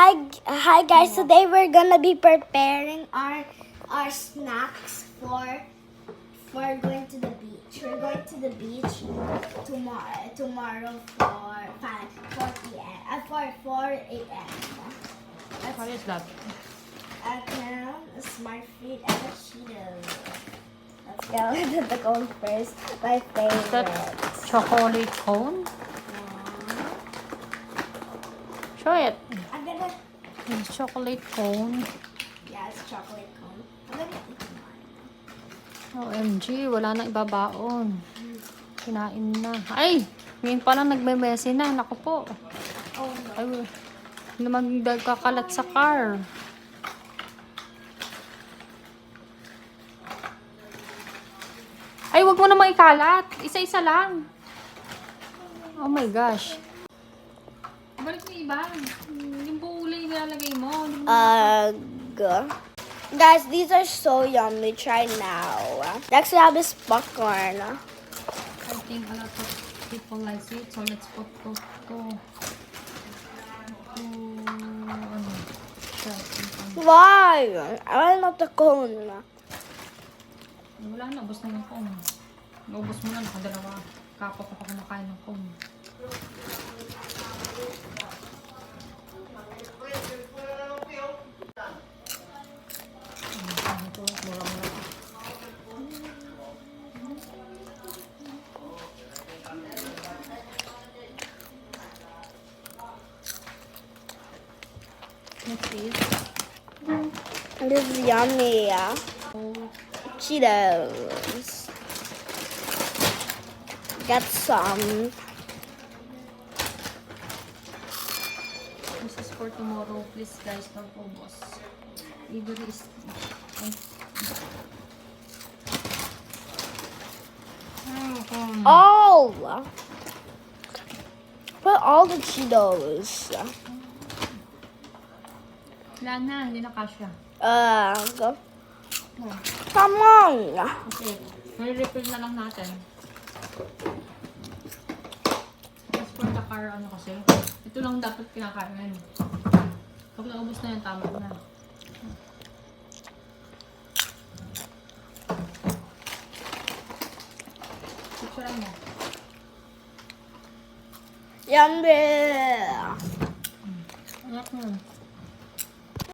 Hi guys. Today we're gonna be preparing our snacks for going to the beach. We're going to the beach tomorrow for 4 p.m. For 4 a.m. What is that? A Smart Feet and a Cheetos. Let's go to the cone first. My Is that favorite. chocolate cone? Show it. I'm gonna. It's chocolate cone. Yeah, it's chocolate cone. I'm gonna eat mine. OMG, wala na ibabaon. Kinain na. Ay! Ngayon pa lang nagme-messy na. Naku po. Oh no. Ay, naman kakalat sa car. Ay, wag mo na maikalat. Isa-isa lang. Oh my gosh. Balik mo iba. Yung buulay ilalagay mo. Guys, these are so yummy. Try now. Next we have this popcorn. I think a lot of people like it. So let's put ano, siya. Why? I want the cone. Wala na, ubos na yung cone. Naubos mo na, nakadalawa. Kapwa ko pa kumakain ng cone. Next is This is yummy. Cheetos. Get some. this is for tomorrow. Please guys, don't ubos. Ivory is All. Put all the Cheetos. wala na, hindi na kasya. Go. Come on. Okay, may refill na lang natin. Just for the car, ano kasi. Ito lang dapat kinakain. Pag naubos na yan, tama na. Picturean mo. Yummy. Anak mo.